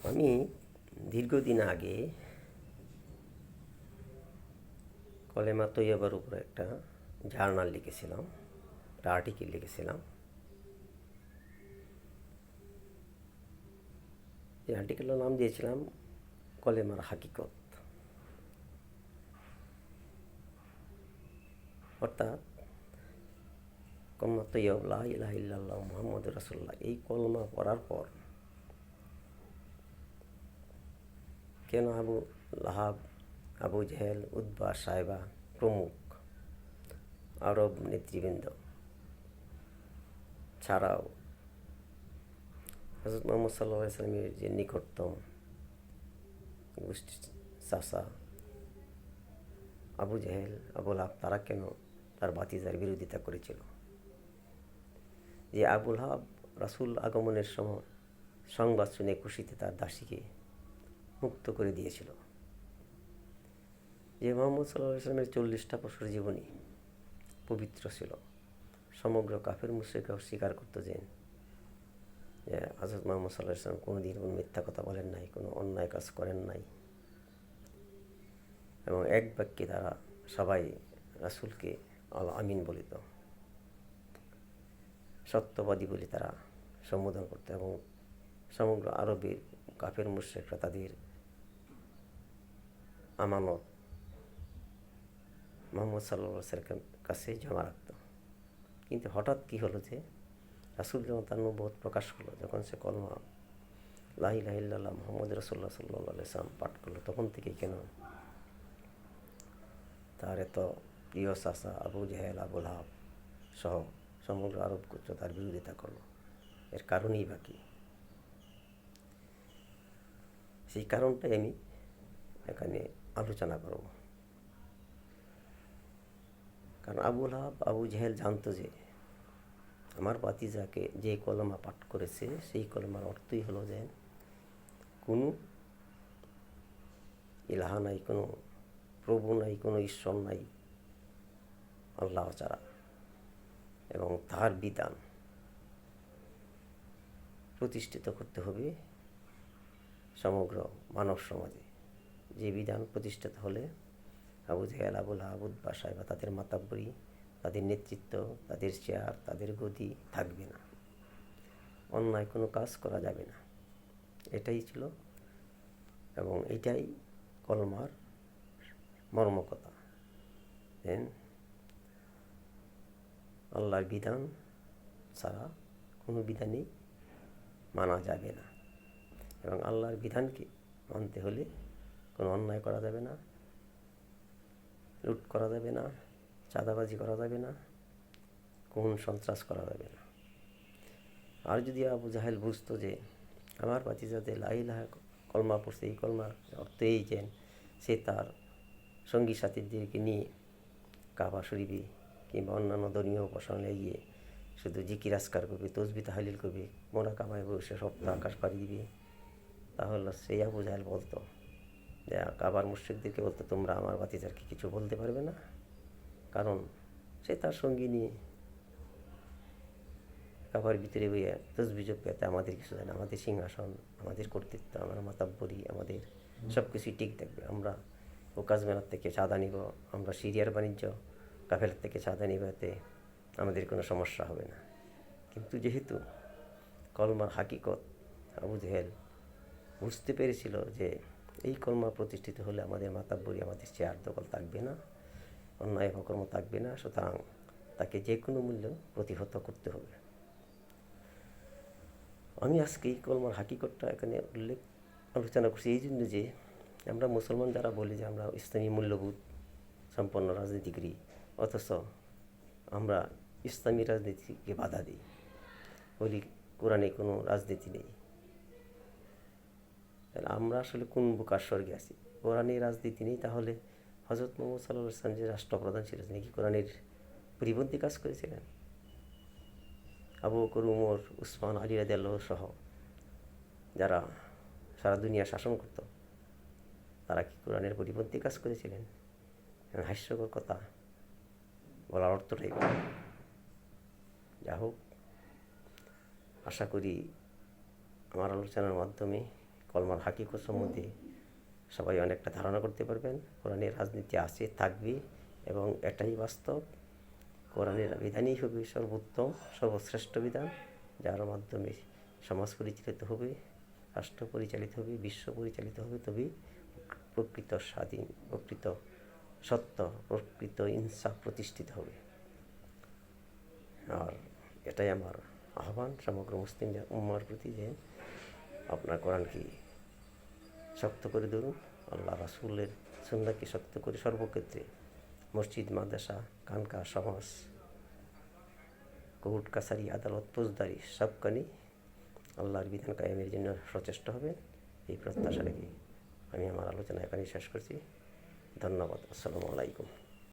আমি দীর্ঘদিন আগে কলেমা তৈয়বার উপরে একটা জার্নাল লিখেছিলাম, একটা আর্টিকেল লিখেছিলাম। এই আর্টিকেলের নাম দিয়েছিলাম কলেমার হাকিকত। অর্থাৎ কলমা তৈয়ব লা ইলাহা ইল্লাল্লাহ মুহাম্মাদুর রাসূলুল্লাহ, এই কলমা পড়ার পর কেন আবু লাহাব, আবু জেহেল, উতবা, সাইবা প্রমুখ আরব নেতৃবৃন্দ ছাড়াও হযরত মুহাম্মদ সাল্লাল্লাহু আলাইহি ওয়াসাল্লামের যে নিকটতম গোষ্ঠী চাচা আবু জেহেল, আবু লাহাব, তারা কেন তার ভাতিজার বিরোধিতা করেছিল? যে আবু লাহাব রাসূল আগমনের সময় সংবাদ শুনে খুশিতে তার দাসীকে মুক্ত করে দিয়েছিল। যে মুহাম্মদ সাল্লাল্লাহু আলাইহি ওয়াসাল্লামের 40টা বছর জীবনী পবিত্র ছিল, সমগ্র কাফের মুশরিকরাও স্বীকার করতো যে হযরত মুহাম্মদ সাল্লাল্লাহু আলাইহি ওয়াসাল্লাম কোনোদিন কোনো মিথ্যা কথা বলেন নাই, কোনো অন্যায় কাজ করেন নাই, এবং এক বাক্যে তারা সবাই রাসূলকে আল আমিন বলিত, সত্যবাদী বলে তারা সম্বোধন করত। এবং সমগ্র আরবের কাফের মুশরিকরা তাদের আমানত মুহাম্মদ সাল্লাল্লাহু আলাইহি ওয়াসাল্লামের কাছে জমা রাখত। কিন্তু হঠাৎ কী হলো যে রাসূল যখন তার নবুয়ত প্রকাশ করলো, যখন সে কলমা লা ইলাহা ইল্লাল্লাহ মুহাম্মাদুর রাসূলুল্লাহ সাল্লাল্লাহু আলাইহি ওয়াসাল্লাম পাঠ করলো, তখন থেকে কেন তার এত প্রিয় চাচা আবু জেহেল, আবু লাহাব সহ সমগ্র আরব গোত্র তার বিরোধিতা করলো? এর কারণই বা কী? সেই কারণটাই আমি এখানে আলোচনা করব। কারণ আবু লাহাব, আবু জেহেল জানতো যে আমার ভাতিজাকে যে কলমা পাঠ করেছে সেই কলমার অর্থই হলো যে কোনো ইলাহা নাই, কোনো প্রভু নাই, কোনো ঈশ্বর নাই আল্লাহ ছাড়া, এবং তার বিধান প্রতিষ্ঠিত করতে হবে সমগ্র মানব সমাজে। যে বিধান প্রতিষ্ঠিত হলে আবু জেহেল, আবু লাহাব, উতবা, সাইবা তাদের মাতাব্বরি, তাদের নেতৃত্ব, তাদের চেয়ার, তাদের গদি থাকবে না, অন্যায় কোনো কাজ করা যাবে না। এটাই ছিল এবং এটাই কলমার মর্মকথা। আল্লাহর বিধান ছাড়া কোনো বিধানই মানা যাবে না, এবং আল্লাহর বিধানকে মানতে হলে কোনো অন্যায় করা যাবে না, লুট করা যাবে না, চাঁদাবাজি করা যাবে না, খুন সন্ত্রাস করা যাবে না। আর যদি আবু জাহেল বুঝতো যে আমার ভাতিজাতে লা ইলাহা কলমা পড়ছে, এই কলমার অর্থ এই যে সে তার সঙ্গী সাথীদেরকে নিয়ে কাবা শরীফে কিংবা অন্যান্য ধর্মীয় উপাসনায় গিয়ে শুধু জিকির আজকার করবে, তসবিহ তাহলিল করবে, মোরা কাবায় বসে সপ্তাহ আকাশ পাড়ি দিবে, তাহলে সেই আবু জাহেল বলতো যে কাবার মুশরিকদেরকে বলতো, তোমরা আমার ভাতিজাকে কিছু বলতে পারবে না, কারণ সে তার সঙ্গী নিয়ে কাবার ভিতরে বইয়ে তসবিহ জপতে আমাদের কিছু জানে, আমাদের সিংহাসন, আমাদের কর্তৃত্ব, আমার মাতাব্বরি, আমাদের সব কিছুই ঠিক থাকবে। আমরা ওকাজ মেলার থেকে চাঁদা নিব, আমরা সিরিয়ার বাণিজ্য কাফেলার থেকে চাঁদা নিব, এতে আমাদের কোনো সমস্যা হবে না। কিন্তু যেহেতু কলমার হাকিকত আবু জেহেল বুঝতে পেরেছিল যে এই কলমা প্রতিষ্ঠিত হলে আমাদের মাতাব্বরি, আমাদের চেয়ার দখল থাকবে না, অন্যায় অকর্ম থাকবে না, সুতরাং তাকে যে কোনো মূল্য প্রতিহত করতে হবে। আমি আজকে এই কলমার হাকিকতটা এখানে আলোচনা করছি এই জন্য যে আমরা মুসলমান যারা বলি যে আমরা ইসলামী মূল্যবোধ সম্পন্ন রাজনীতি করি, অথচ আমরা ইসলামী রাজনীতিকে বাধা দিই, বলি কোরআনে কোনো রাজনীতি নেই। তাহলে আমরা আসলে কোন বোকার স্বর্গে আছি? কোরআনে রাজনীতি নেই, তাহলে হযরত মুহাম্মদ সাল্লাল্লাহু আলাইহি ওয়াসাল্লাম যে রাষ্ট্রপ্রধান ছিলেন, তিনি কি কোরআনের পরিপন্থী কাজ করেছিলেন? আবু বকর, উমর, উসমান, আলী রাদিয়াল্লাহু সহ যারা সারা দুনিয়া শাসন করত, তারা কি কোরআনের পরিপন্থী কাজ করেছিলেন? হাস্যকর কথা বলার অর্থটাই। যা হোক, আশা করি আমার আলোচনার মাধ্যমে কলমার হাকিকত সম্বন্ধে সবাই অনেকটা ধারণা করতে পারবেন। কোরআনের রাজনীতি আছে, থাকবে, এবং এটাই বাস্তব। কোরআনের বিধানই হবে সর্বোত্তম, সর্বশ্রেষ্ঠ বিধান, যার মাধ্যমে সমাজ পরিচালিত হবে, রাষ্ট্র পরিচালিত হবে, বিশ্ব পরিচালিত হবে। তবেই প্রকৃত স্বাধীন, প্রকৃত সত্য, প্রকৃত ইনসাফ প্রতিষ্ঠিত হবে। আর এটাই আমার আহ্বান সমগ্র মুসলিম উম্মার প্রতি, যে আপনার কোরআনকে শক্ত করে ধরুন, আল্লাহ রাসূলের সুন্নাহকে শক্ত করে সর্বক্ষেত্রে, মসজিদ, মাদ্রাসা, খানকা, সমাজ, কোর্ট কাছারি, আদালত, ফৌজদারি সবখানি আল্লাহর বিধান কায়েমের জন্য সচেষ্ট হবেন। এই প্রত্যাশা রেখে আমি আমার আলোচনা এখানেই শেষ করছি। ধন্যবাদ। আসসালামু আলাইকুম।